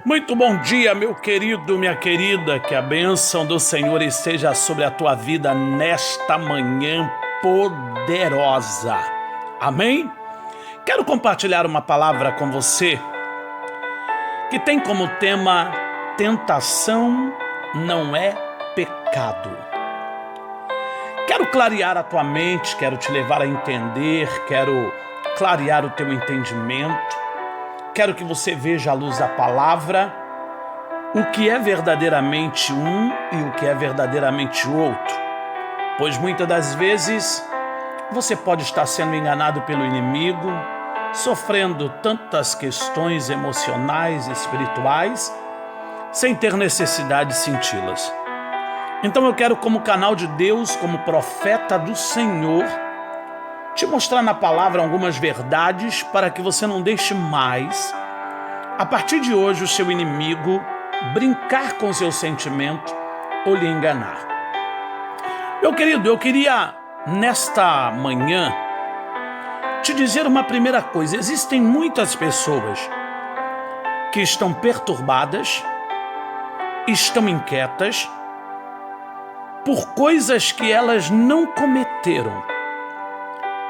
Muito bom dia, meu querido, minha querida, que a bênção do Senhor esteja sobre a tua vida nesta manhã poderosa. Amém? Quero compartilhar uma palavra com você que tem como tema: tentação não é pecado. Quero clarear a tua mente, quero te levar a entender, quero clarear o teu entendimento. Quero que você veja à luz da palavra o que é verdadeiramente um e o que é verdadeiramente outro. Pois muitas das vezes você pode estar sendo enganado pelo inimigo, sofrendo tantas questões emocionais e espirituais, sem ter necessidade de senti-las. Então eu quero, como canal de Deus, como profeta do Senhor, te mostrar na palavra algumas verdades para que você não deixe mais, a partir de hoje, o seu inimigo brincar com seu sentimento ou lhe enganar. Meu querido, eu queria, nesta manhã, te dizer uma primeira coisa. Existem muitas pessoas que estão perturbadas, estão inquietas por coisas que elas não cometeram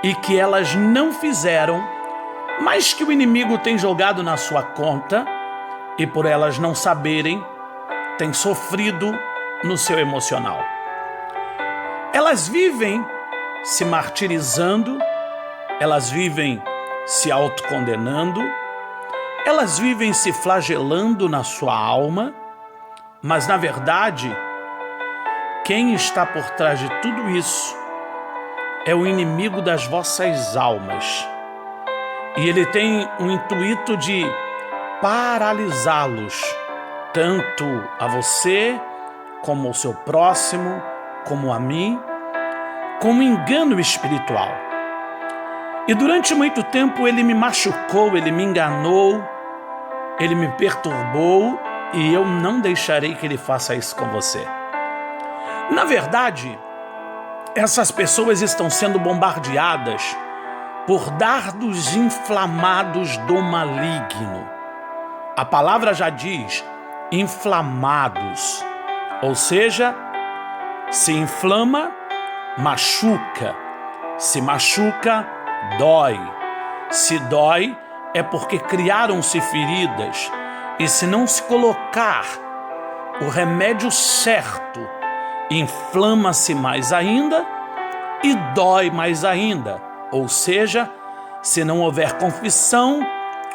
e que elas não fizeram, mas que o inimigo tem jogado na sua conta e por elas não saberem, tem sofrido no seu emocional. Elas vivem se martirizando, elas vivem se autocondenando, elas vivem se flagelando na sua alma, mas na verdade, quem está por trás de tudo isso é o inimigo das vossas almas. E ele tem o intuito de paralisá-los, tanto a você, como ao seu próximo, como a mim, com um engano espiritual. E durante muito tempo ele me machucou, ele me enganou, ele me perturbou, e eu não deixarei que ele faça isso com você. Na verdade, essas pessoas estão sendo bombardeadas por dardos inflamados do maligno. A palavra já diz inflamados, ou seja, se inflama, machuca. Se machuca, dói. Se dói, é porque criaram-se feridas. E se não se colocar o remédio certo, inflama-se mais ainda e dói mais ainda. Ou seja, se não houver confissão,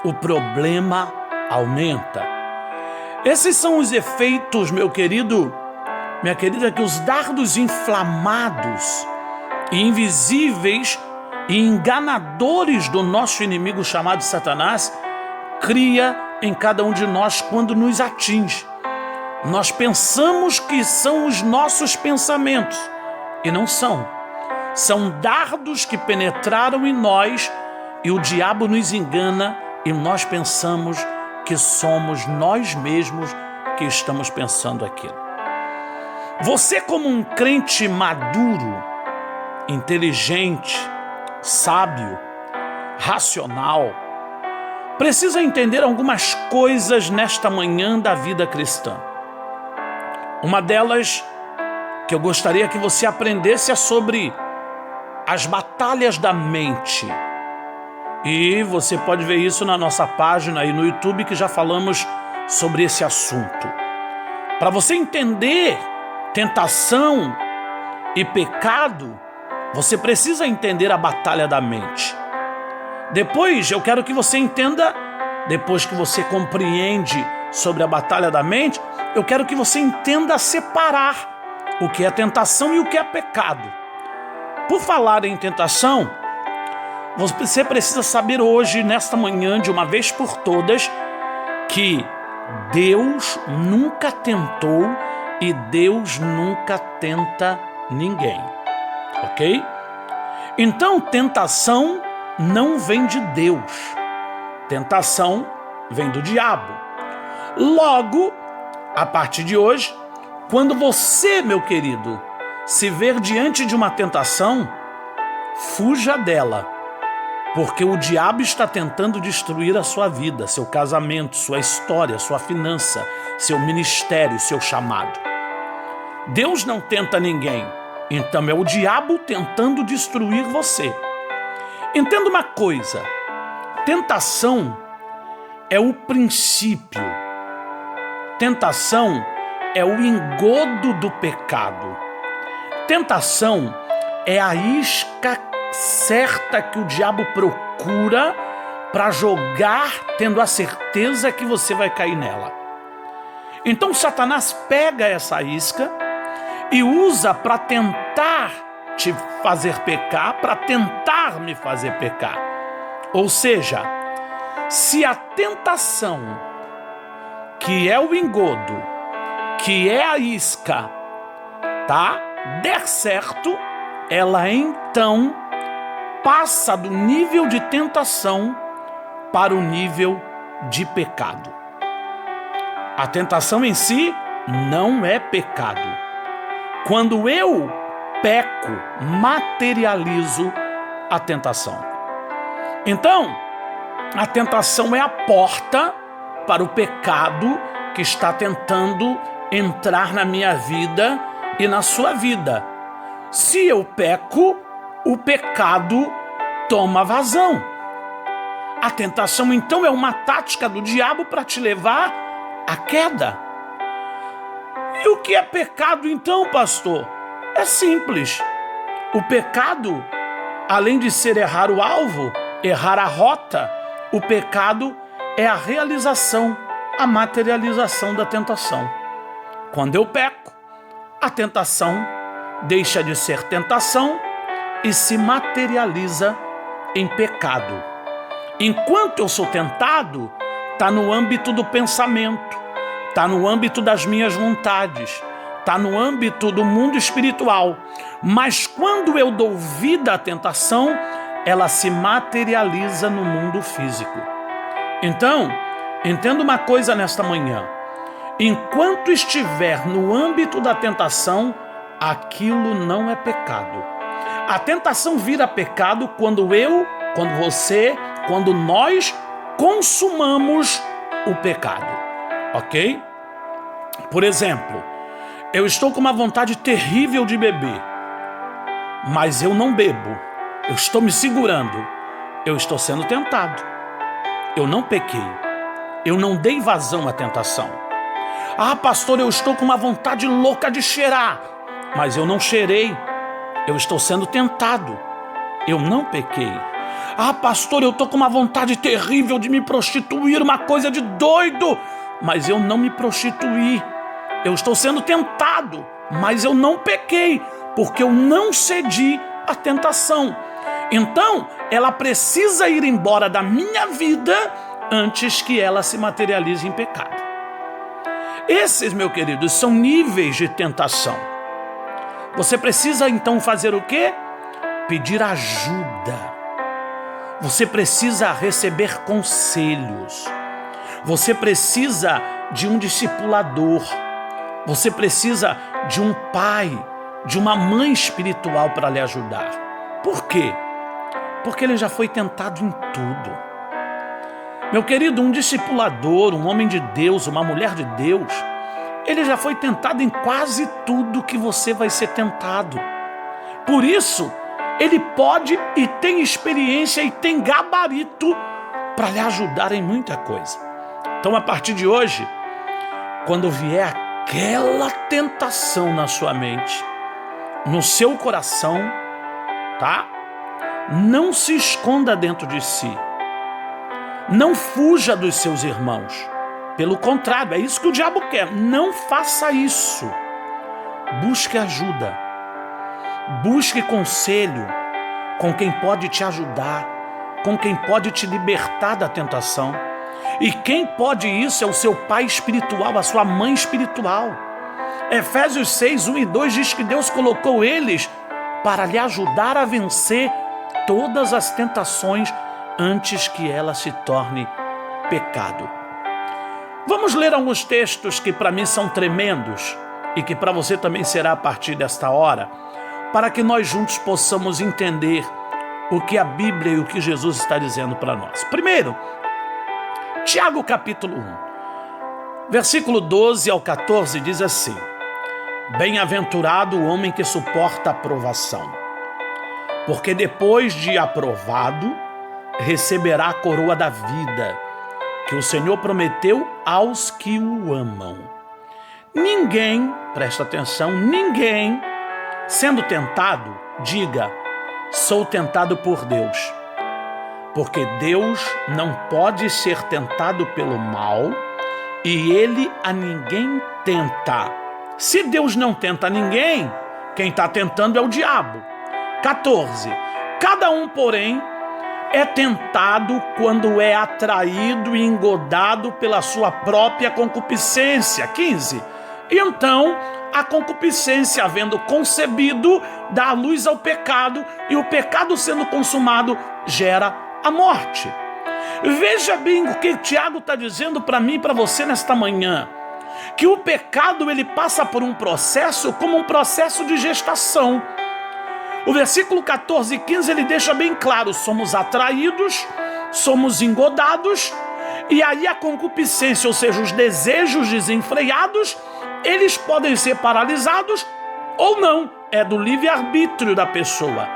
o problema aumenta. Esses são os efeitos, meu querido, minha querida, que os dardos inflamados e invisíveis e enganadores do nosso inimigo chamado Satanás cria em cada um de nós quando nos atinge. Nós pensamos que são os nossos pensamentos, e não são. São dardos que penetraram em nós e o diabo nos engana e nós pensamos que somos nós mesmos que estamos pensando aquilo. Você, como um crente maduro, inteligente, sábio, racional, precisa entender algumas coisas nesta manhã da vida cristã. Uma delas que eu gostaria que você aprendesse é sobre as batalhas da mente. E você pode ver isso na nossa página aí no YouTube, que já falamos sobre esse assunto. Para você entender tentação e pecado, você precisa entender a batalha da mente. Depois, eu quero que você entenda, depois que você compreende sobre a batalha da mente, eu quero que você entenda separar o que é tentação e o que é pecado. Por falar em tentação, você precisa saber hoje, nesta manhã, de uma vez por todas, que Deus nunca tentou e Deus nunca tenta ninguém. Ok? Então, tentação não vem de Deus. Tentação vem do diabo. Logo, a partir de hoje, quando você, meu querido, se ver diante de uma tentação, fuja dela, Porque o diabo está tentando destruir a sua vida, seu casamento, sua história, sua finança, seu ministério, seu chamado. Deus não tenta ninguém, então é o diabo tentando destruir você. Entenda uma coisa, tentação é o princípio, tentação é o engodo do pecado, tentação é a isca certa que o diabo procura para jogar, tendo a certeza que você vai cair nela. Então Satanás pega essa isca e usa para tentar te fazer pecar, para tentar me fazer pecar. Ou seja, se a tentação, que é o engodo, que é a isca, tá, der certo, ela então passa do nível de tentação para o nível de pecado. A tentação em si não é pecado. Quando eu peco, materializo a tentação. Então, a tentação é a porta para o pecado que está tentando entrar na minha vida e na sua vida. Se eu peco, o pecado toma vazão. A tentação, então, é uma tática do diabo para te levar à queda. E o que é pecado, então, pastor? É simples. O pecado, além de ser errar o alvo, errar a rota, o pecado é a realização, a materialização da tentação. Quando eu peco, a tentação deixa de ser tentação e se materializa em pecado. Enquanto eu sou tentado, está no âmbito do pensamento, está no âmbito das minhas vontades, está no âmbito do mundo espiritual. Mas quando eu dou vida à tentação, ela se materializa no mundo físico. Então, entenda uma coisa nesta manhã. Enquanto estiver no âmbito da tentação, aquilo não é pecado. A tentação vira pecado quando você, quando nós consumamos o pecado, ok? Por exemplo, eu estou com uma vontade terrível de beber, mas eu não bebo, eu estou me segurando, eu estou sendo tentado, eu não pequei, eu não dei vazão à tentação. Ah, pastor, eu estou com uma vontade louca de cheirar, mas eu não cheirei, eu estou sendo tentado, eu não pequei. Ah, pastor, eu estou com uma vontade terrível de me prostituir, uma coisa de doido, mas eu não me prostituí. Eu estou sendo tentado, mas eu não pequei, porque eu não cedi à tentação. Então, ela precisa ir embora da minha vida antes que ela se materialize em pecado. Esses, meus queridos, são níveis de tentação. Você precisa então fazer o quê? Pedir ajuda. Você precisa receber conselhos. Você precisa de um discipulador. Você precisa de um pai, de uma mãe espiritual para lhe ajudar. Por quê? Porque ele já foi tentado em tudo. Meu querido, um discipulador, um homem de Deus, uma mulher de Deus, ele já foi tentado em quase tudo que você vai ser tentado. Por isso, ele pode e tem experiência e tem gabarito para lhe ajudar em muita coisa. Então, a partir de hoje, quando vier aquela tentação na sua mente, no seu coração, tá? Não se esconda dentro de si. Não fuja dos seus irmãos. Pelo contrário, é isso que o diabo quer. Não faça isso. Busque ajuda. Busque conselho com quem pode te ajudar, com quem pode te libertar da tentação. E quem pode isso é o seu pai espiritual, a sua mãe espiritual. Efésios 6, 1 e 2 diz que Deus colocou eles para lhe ajudar a vencer todas as tentações antes que ela se torne pecado. Vamos ler alguns textos que para mim são tremendos e que para você também será a partir desta hora, para que nós juntos possamos entender o que a Bíblia e o que Jesus está dizendo para nós. Primeiro, Tiago capítulo 1, versículo 12 ao 14 diz assim: Bem-aventurado o homem que suporta a provação, porque depois de aprovado, receberá a coroa da vida, que o Senhor prometeu aos que o amam. Ninguém, presta atenção, ninguém, sendo tentado, diga, sou tentado por Deus. Porque Deus não pode ser tentado pelo mal e Ele a ninguém tenta. Se Deus não tenta ninguém, quem está tentando é o diabo. 14. Cada um, porém, é tentado quando é atraído e engodado pela sua própria concupiscência. 15. E então, a concupiscência, havendo concebido, dá luz ao pecado, e o pecado sendo consumado, gera a morte. Veja bem o que Tiago está dizendo para mim e para você nesta manhã. Que o pecado ele passa por um processo como um processo de gestação. O versículo 14 e 15 ele deixa bem claro, somos atraídos, somos engodados, e aí a concupiscência, ou seja, os desejos desenfreados, eles podem ser paralisados ou não. É do livre-arbítrio da pessoa,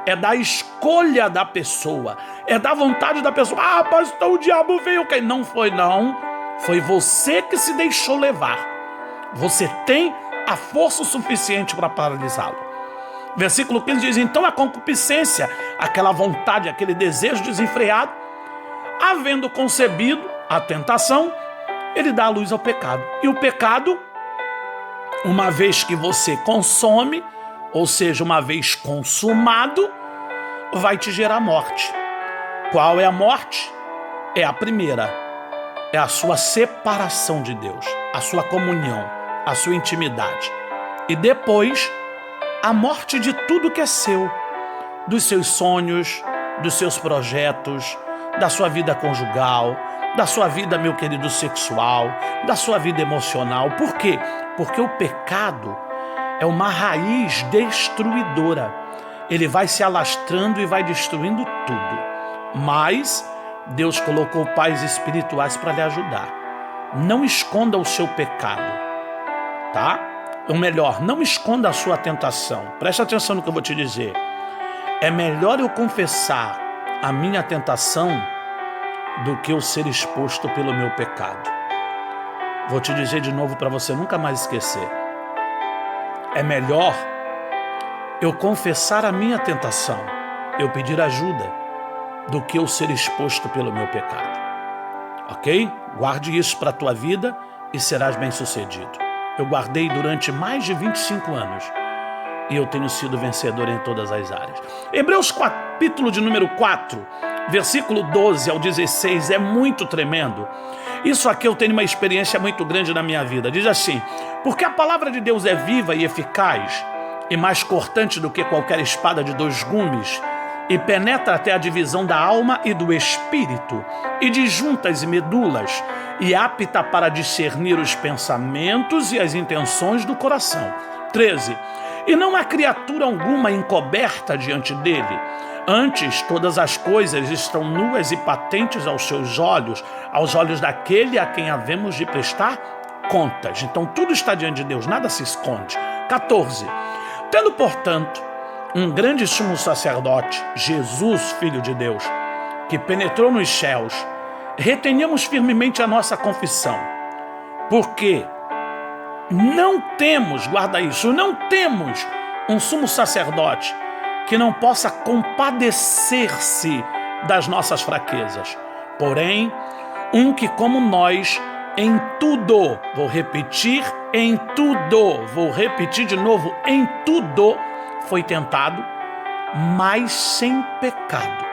é da escolha da pessoa, é da vontade da pessoa. Ah, pastor, o diabo veio. Não foi não, foi você que se deixou levar. Você tem a força suficiente para paralisá-lo. Versículo 15 diz, então a concupiscência, aquela vontade, aquele desejo desenfreado, havendo concebido a tentação, ele dá a luz ao pecado. E o pecado, uma vez que você consome, ou seja, uma vez consumado, vai te gerar morte. Qual é a morte? É a primeira. É a sua separação de Deus, a sua comunhão, a sua intimidade. E depois, a morte de tudo que é seu, dos seus sonhos, dos seus projetos, da sua vida conjugal, da sua vida, meu querido, sexual, da sua vida emocional. Por quê? Porque o pecado é uma raiz destruidora. Ele vai se alastrando e vai destruindo tudo. Mas Deus colocou pais espirituais para lhe ajudar. Não esconda o seu pecado, tá? Ou melhor, não esconda a sua tentação. Presta atenção no que eu vou te dizer. É melhor eu confessar a minha tentação do que eu ser exposto pelo meu pecado. Vou te dizer de novo para você nunca mais esquecer. É melhor eu confessar a minha tentação, eu pedir ajuda, do que eu ser exposto pelo meu pecado. Ok? Guarde isso para a tua vida e serás bem-sucedido. Eu guardei durante mais de 25 anos e eu tenho sido vencedor em todas as áreas. Hebreus capítulo de número 4, versículo 12 ao 16 é muito tremendo. Isso aqui eu tenho uma experiência muito grande na minha vida. Diz assim, porque a palavra de Deus é viva e eficaz e mais cortante do que qualquer espada de 2 gumes e penetra até a divisão da alma e do espírito e de juntas e medulas e apta para discernir os pensamentos e as intenções do coração. 13. E não há criatura alguma encoberta diante dele. Antes, todas as coisas estão nuas e patentes aos seus olhos, aos olhos daquele a quem havemos de prestar contas. Então, tudo está diante de Deus, nada se esconde. 14. Tendo, portanto, um grande sumo sacerdote, Jesus, Filho de Deus, que penetrou nos céus, retenhamos firmemente a nossa confissão, porque não temos, guarda isso, não temos um sumo sacerdote que não possa compadecer-se das nossas fraquezas, porém, um que como nós, em tudo, vou repetir de novo, em tudo foi tentado, mas sem pecado.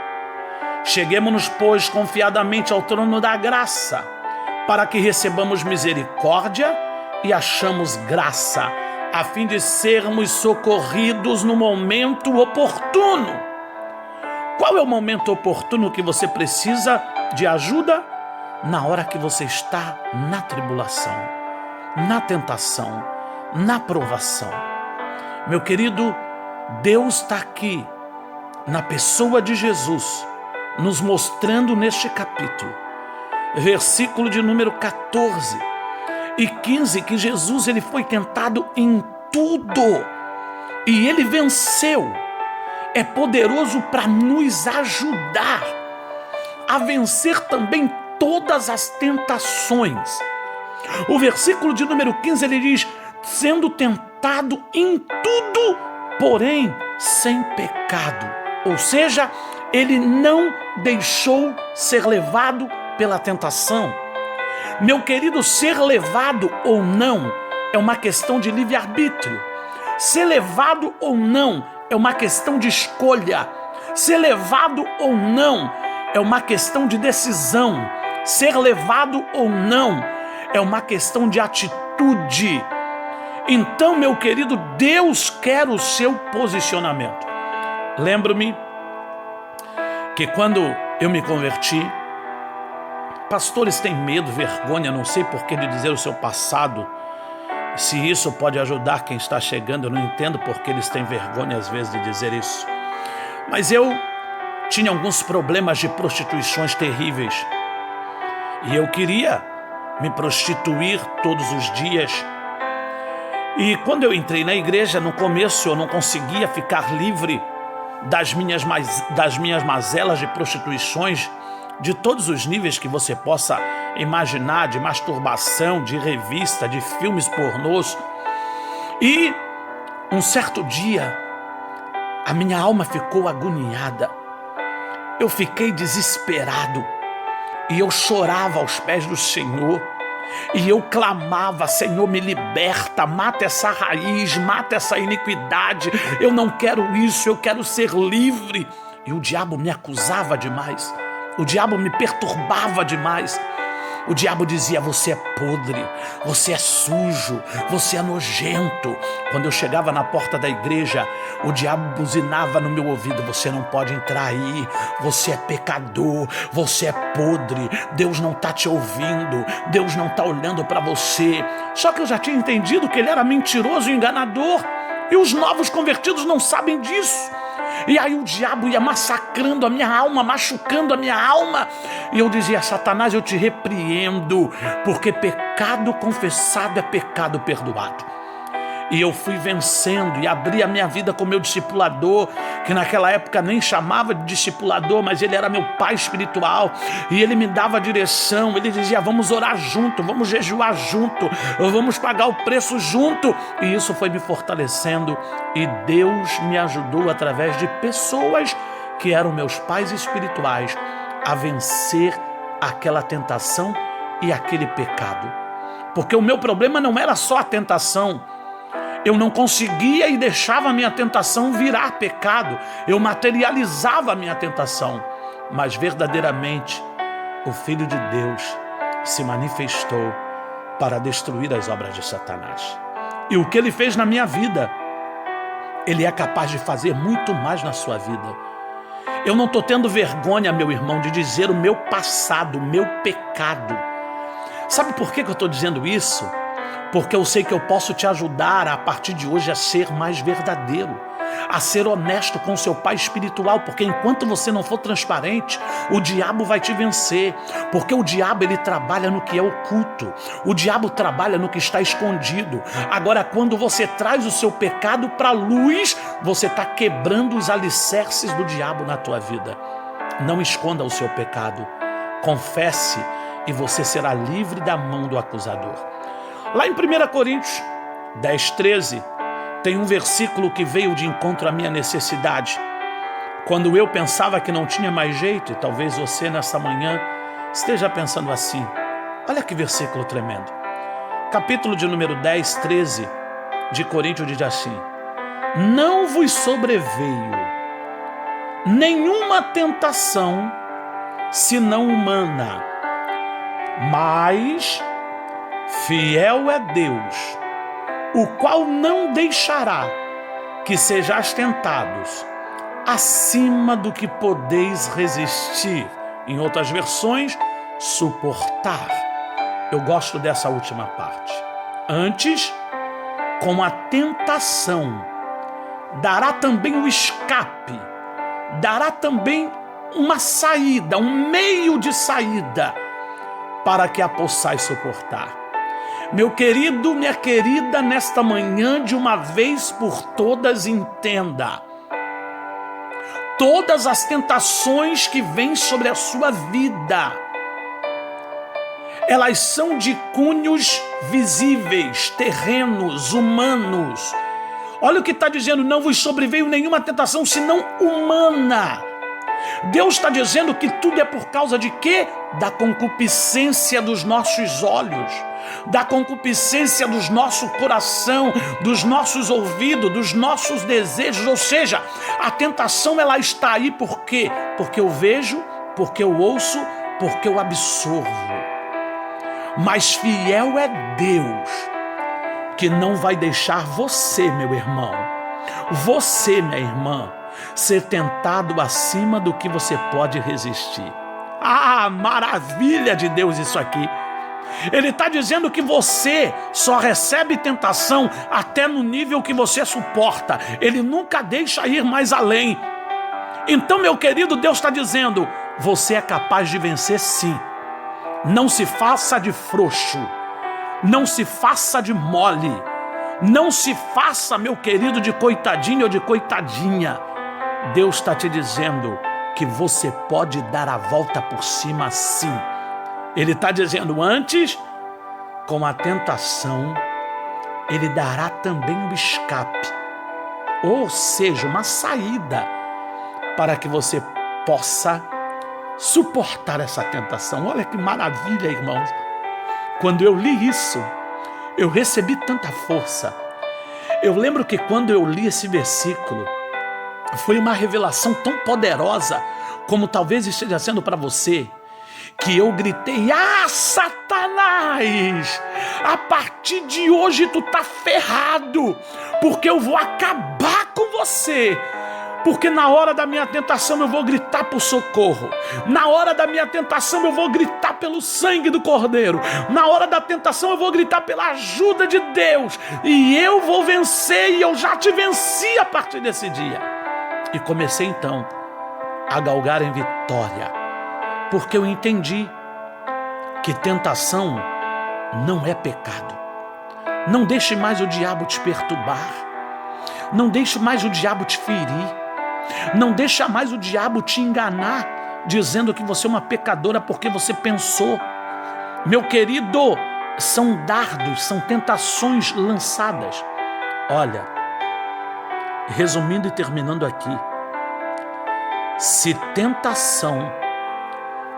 Cheguemo-nos, pois, confiadamente ao trono da graça, para que recebamos misericórdia e achamos graça, a fim de sermos socorridos no momento oportuno. Qual é o momento oportuno que você precisa de ajuda? Na hora que você está na tribulação, na tentação, na provação. Meu querido, Deus está aqui na pessoa de Jesus, nos mostrando neste capítulo, versículo de número 14 e 15, que Jesus ele foi tentado em tudo e ele venceu. É poderoso para nos ajudar a vencer também todas as tentações. O versículo de número 15 ele diz: sendo tentado em tudo, porém sem pecado. Ou seja, ele não deixou ser levado pela tentação. Meu querido, ser levado ou não é uma questão de livre-arbítrio. Ser levado ou não é uma questão de escolha. Ser levado ou não é uma questão de decisão. Ser levado ou não é uma questão de atitude. Então, meu querido, Deus quer o seu posicionamento. Lembro-me que quando eu me converti, pastores têm medo, vergonha, não sei por que, de dizer o seu passado. Se isso pode ajudar quem está chegando, eu não entendo por que eles têm vergonha às vezes de dizer isso. Mas eu tinha alguns problemas de prostituições terríveis. E eu queria me prostituir todos os dias. E quando eu entrei na igreja, no começo eu não conseguia ficar livre das minhas mazelas de prostituições, de todos os níveis que você possa imaginar, de masturbação, de revista, de filmes pornôs. E um certo dia, a minha alma ficou agoniada. Eu fiquei desesperado e eu chorava aos pés do Senhor. E eu clamava: Senhor, me liberta, mata essa raiz, mata essa iniquidade. Eu não quero isso, eu quero ser livre. E o diabo me acusava demais. O diabo me perturbava demais. O diabo dizia: você é podre, você é sujo, você é nojento. Quando eu chegava na porta da igreja, o diabo buzinava no meu ouvido: você não pode entrar aí, você é pecador, você é podre, Deus não está te ouvindo, Deus não está olhando para você. Só que eu já tinha entendido que ele era mentiroso e enganador, e os novos convertidos não sabem disso. E aí o diabo ia massacrando a minha alma, machucando a minha alma. E eu dizia: Satanás, eu te repreendo, porque pecado confessado é pecado perdoado. E eu fui vencendo e abri a minha vida com meu discipulador, que naquela época nem chamava de discipulador, mas ele era meu pai espiritual. E ele me dava direção, ele dizia: vamos orar junto, vamos jejuar junto, vamos pagar o preço junto. E isso foi me fortalecendo, e Deus me ajudou através de pessoas que eram meus pais espirituais a vencer aquela tentação e aquele pecado. Porque o meu problema não era só a tentação. Eu não conseguia e deixava a minha tentação virar pecado. Eu materializava a minha tentação. Mas verdadeiramente o Filho de Deus se manifestou para destruir as obras de Satanás. E o que ele fez na minha vida, ele é capaz de fazer muito mais na sua vida. Eu não estou tendo vergonha, meu irmão, de dizer o meu passado, o meu pecado. Sabe por que eu estou dizendo isso? Porque eu sei que eu posso te ajudar a partir de hoje a ser mais verdadeiro, a ser honesto com seu pai espiritual, porque enquanto você não for transparente, o diabo vai te vencer, porque o diabo ele trabalha no que é oculto, o diabo trabalha no que está escondido. Agora, quando você traz o seu pecado para a luz, você está quebrando os alicerces do diabo na tua vida. Não esconda o seu pecado, confesse e você será livre da mão do acusador. Lá em 1 Coríntios 10:13, tem um versículo que veio de encontro à minha necessidade. Quando eu pensava que não tinha mais jeito, e talvez você nessa manhã esteja pensando assim, olha que versículo tremendo. Capítulo de número 10:13 de Coríntios diz assim: não vos sobreveio nenhuma tentação senão humana, mas fiel é Deus, o qual não deixará que sejais tentados acima do que podeis resistir. Em outras versões, suportar. Eu gosto dessa última parte. Antes, com a tentação, dará também o escape, dará também uma saída, um meio de saída, para que a possais suportar. Meu querido, minha querida, nesta manhã, de uma vez por todas, entenda: todas as tentações que vêm sobre a sua vida, elas são de cunhos visíveis, terrenos, humanos. Olha o que está dizendo: não vos sobreveio nenhuma tentação senão humana. Deus está dizendo que tudo é por causa de quê? Da concupiscência dos nossos olhos, da concupiscência do nosso coração, dos nossos ouvidos, dos nossos desejos. Ou seja, a tentação, ela está aí por quê? Porque eu vejo, porque eu ouço, porque eu absorvo. Mas fiel é Deus, que não vai deixar você, meu irmão, você, minha irmã, ser tentado acima do que você pode resistir. Ah, maravilha de Deus isso aqui. Ele está dizendo que você só recebe tentação até no nível que você suporta. Ele nunca deixa ir mais além. Então, meu querido, Deus está dizendo: você é capaz de vencer, sim. Não se faça de frouxo, não se faça de mole, não se faça, meu querido, de coitadinho ou de coitadinha. Deus está te dizendo que você pode dar a volta por cima, sim. Ele está dizendo: antes, com a tentação, Ele dará também um escape, ou seja, uma saída, para que você possa suportar essa tentação. Olha que maravilha, irmãos. Quando eu li isso, eu recebi tanta força. Eu lembro que quando eu li esse versículo, foi uma revelação tão poderosa, como talvez esteja sendo para você, que eu gritei: ah, Satanás, a partir de hoje tu tá ferrado, porque eu vou acabar com você. Porque na hora da minha tentação eu vou gritar por socorro. Na hora da minha tentação eu vou gritar pelo sangue do Cordeiro. Na hora da tentação eu vou gritar pela ajuda de Deus. E eu vou vencer, e eu já te venci a partir desse dia. E comecei então a galgar em vitória. Porque eu entendi que tentação não é pecado. Não deixe mais o diabo te perturbar. Não deixe mais o diabo te ferir. Não deixa mais o diabo te enganar, dizendo que você é uma pecadora porque você pensou. Meu querido, são dardos, são tentações lançadas. Olha, resumindo e terminando aqui, se tentação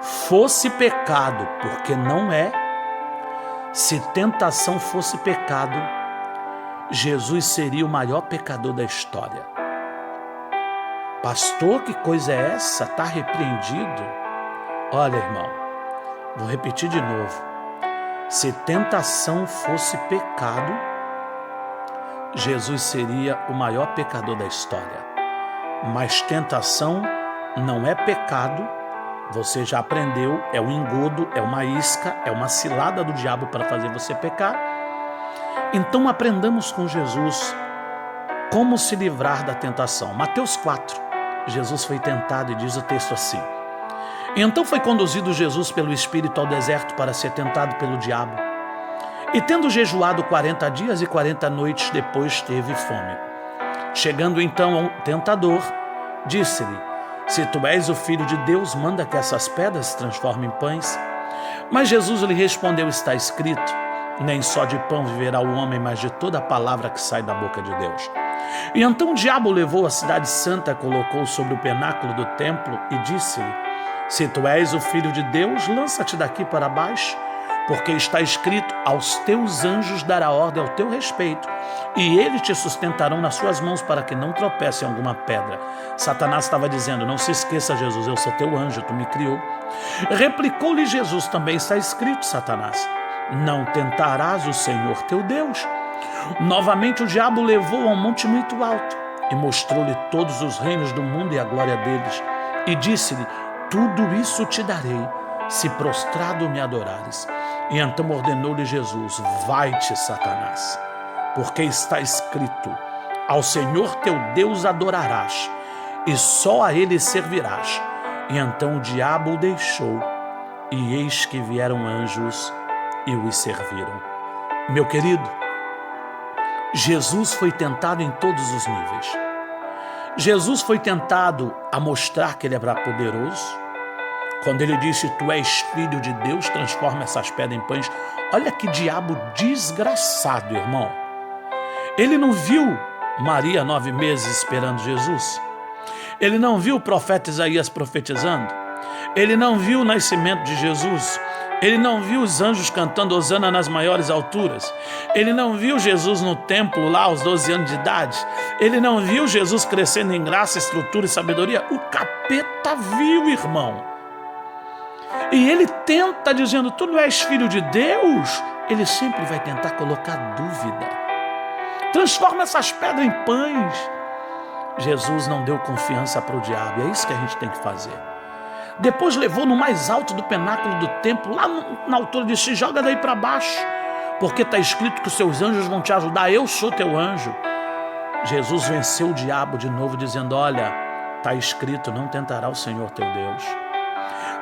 fosse pecado, porque não é, se tentação fosse pecado, Jesus seria o maior pecador da história. Pastor, que coisa é essa? Está repreendido? Olha, irmão, vou repetir de novo. Se tentação fosse pecado, Jesus seria o maior pecador da história. Mas tentação não é pecado, você já aprendeu, é um engodo, é uma isca, é uma cilada do diabo para fazer você pecar. Então aprendamos com Jesus como se livrar da tentação. Mateus 4. Jesus foi tentado e diz o texto assim: então foi conduzido Jesus pelo Espírito ao deserto para ser tentado pelo diabo. E tendo jejuado 40 dias e 40 noites, depois teve fome. Chegando então ao tentador, disse-lhe: se tu és o Filho de Deus, manda que essas pedras se transformem em pães. Mas Jesus lhe respondeu: está escrito, nem só de pão viverá o homem, mas de toda a palavra que sai da boca de Deus. E então o diabo levou a cidade santa, colocou sobre o pináculo do templo e disse-lhe: se tu és o Filho de Deus, lança-te daqui para baixo, porque está escrito: aos teus anjos dará ordem ao teu respeito, e eles te sustentarão nas suas mãos para que não tropece em alguma pedra. Satanás estava dizendo: não se esqueça, Jesus, eu sou teu anjo, tu me criou. Replicou-lhe Jesus: também está escrito, Satanás, não tentarás o Senhor teu Deus. Novamente o diabo levou a um monte muito alto e mostrou-lhe todos os reinos do mundo e a glória deles, e disse-lhe: tudo isso te darei, se prostrado me adorares. E então ordenou-lhe Jesus: vai-te, Satanás, porque está escrito: ao Senhor teu Deus adorarás, e só a ele servirás. E então o diabo o deixou, e eis que vieram anjos e os serviram. Meu querido, Jesus foi tentado em todos os níveis. Jesus foi tentado a mostrar que ele era poderoso. Quando ele disse, tu és filho de Deus, transforma essas pedras em pães. Olha que diabo desgraçado, irmão. Ele não viu Maria 9 meses esperando Jesus? Ele não viu o profeta Isaías profetizando? Ele não viu o nascimento de Jesus? Ele não viu os anjos cantando Hosana nas maiores alturas? Ele não viu Jesus no templo lá aos 12 anos de idade? Ele não viu Jesus crescendo em graça, estrutura e sabedoria? O capeta viu, irmão. E ele tenta dizendo, tu não és filho de Deus? Ele sempre vai tentar colocar dúvida. Transforma essas pedras em pães. Jesus não deu confiança para o diabo. É isso que a gente tem que fazer. Depois levou no mais alto do pináculo do templo, lá na altura de si, joga daí para baixo, porque está escrito que os seus anjos vão te ajudar, eu sou teu anjo. Jesus venceu o diabo de novo, dizendo, olha, está escrito, não tentará o Senhor teu Deus.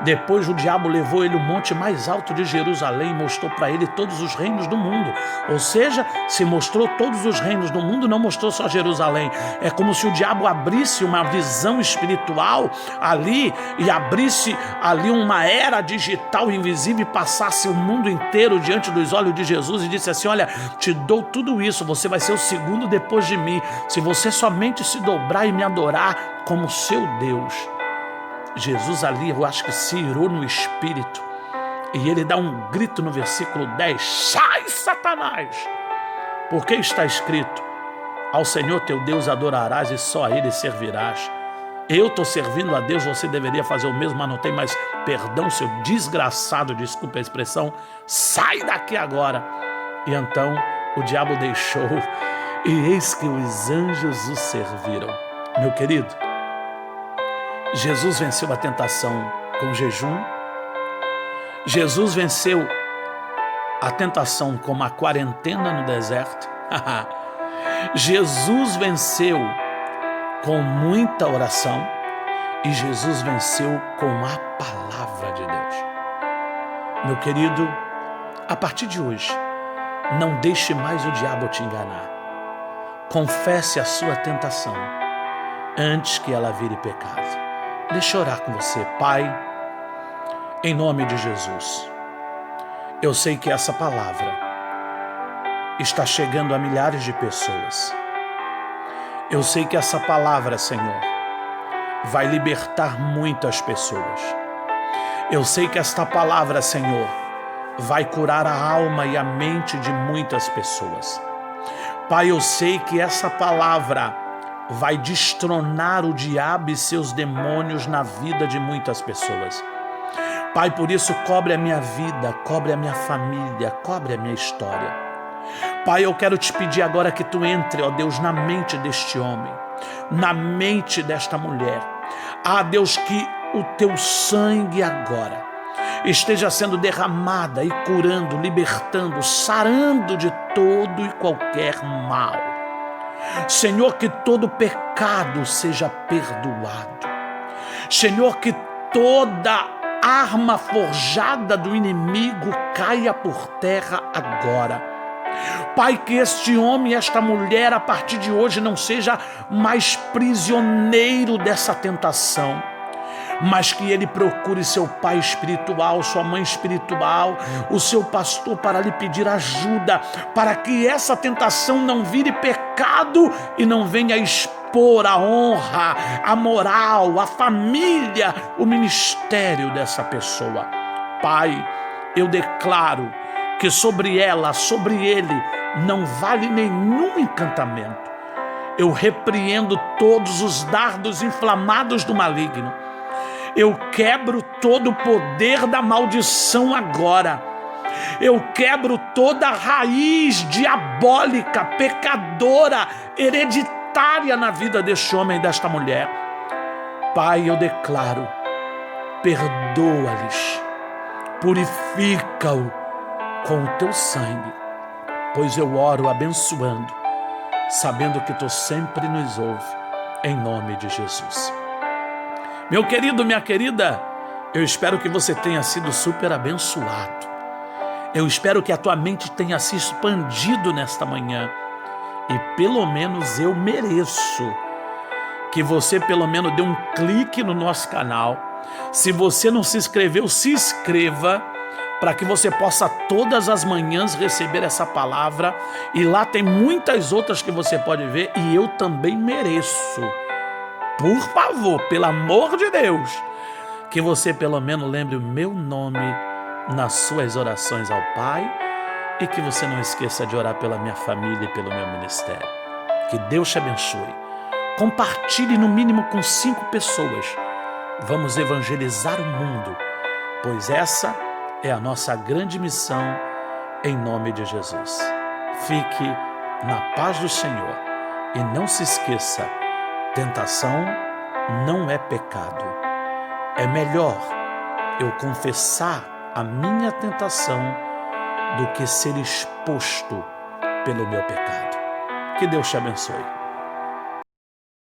Depois o diabo levou ele ao monte mais alto de Jerusalém e mostrou para ele todos os reinos do mundo. Ou seja, se mostrou todos os reinos do mundo, não mostrou só Jerusalém. É como se o diabo abrisse uma visão espiritual ali e abrisse ali uma era digital invisível e passasse o mundo inteiro diante dos olhos de Jesus e disse assim, olha, te dou tudo isso, você vai ser o segundo depois de mim, se você somente se dobrar e me adorar como seu Deus. Jesus ali, eu acho que se irou no espírito, e ele dá um grito no versículo 10, sai Satanás, porque está escrito, ao Senhor teu Deus adorarás e só a ele servirás. Eu estou servindo a Deus, você deveria fazer o mesmo, mas não tem mais perdão, seu desgraçado, desculpe a expressão, sai daqui agora. E então o diabo deixou, e eis que os anjos o serviram. Meu querido, Jesus venceu a tentação com jejum. Jesus venceu a tentação com uma quarentena no deserto. Jesus venceu com muita oração. E Jesus venceu com a palavra de Deus. Meu querido, a partir de hoje, não deixe mais o diabo te enganar. Confesse a sua tentação antes que ela vire pecado. Deixa eu orar com você. Pai, em nome de Jesus, eu sei que essa palavra está chegando a milhares de pessoas. Eu sei que essa palavra, Senhor, vai libertar muitas pessoas. Eu sei que esta palavra, Senhor, vai curar a alma e a mente de muitas pessoas. Pai, eu sei que essa palavra vai destronar o diabo e seus demônios na vida de muitas pessoas. Pai, por isso cobre a minha vida, cobre a minha família, cobre a minha história. Pai, eu quero te pedir agora que tu entre, ó Deus, na mente deste homem, na mente desta mulher. Ah, Deus, que o teu sangue agora esteja sendo derramada e curando, libertando, sarando de todo e qualquer mal. Senhor, que todo pecado seja perdoado. Senhor, que toda arma forjada do inimigo caia por terra agora. Pai, que este homem e esta mulher a partir de hoje não seja mais prisioneiro dessa tentação, mas que ele procure seu pai espiritual, sua mãe espiritual, o seu pastor para lhe pedir ajuda, para que essa tentação não vire pecado e não venha expor a honra, a moral, a família, o ministério dessa pessoa. Pai, eu declaro que sobre ela, sobre ele, não vale nenhum encantamento. Eu repreendo todos os dardos inflamados do maligno. Eu quebro todo o poder da maldição agora. Eu quebro toda a raiz diabólica, pecadora, hereditária na vida deste homem e desta mulher. Pai, eu declaro, perdoa-lhes, purifica-o com o teu sangue, pois eu oro abençoando, sabendo que tu sempre nos ouve. em nome de Jesus. Meu querido, minha querida, eu espero que você tenha sido super abençoado. Eu espero que a tua mente tenha se expandido nesta manhã. E pelo menos eu mereço que você pelo menos dê um clique no nosso canal. Se você não se inscreveu, se inscreva, para que você possa todas as manhãs receber essa palavra. E lá tem muitas outras que você pode ver, e eu também mereço. Por favor, pelo amor de Deus, que você pelo menos lembre o meu nome nas suas orações ao Pai, e que você não esqueça de orar pela minha família e pelo meu ministério. Que Deus te abençoe. Compartilhe no mínimo com 5 pessoas. Vamos evangelizar o mundo, pois essa é a nossa grande missão, em nome de Jesus. Fique na paz do Senhor e não se esqueça, tentação não é pecado. É melhor eu confessar a minha tentação do que ser exposto pelo meu pecado. Que Deus te abençoe.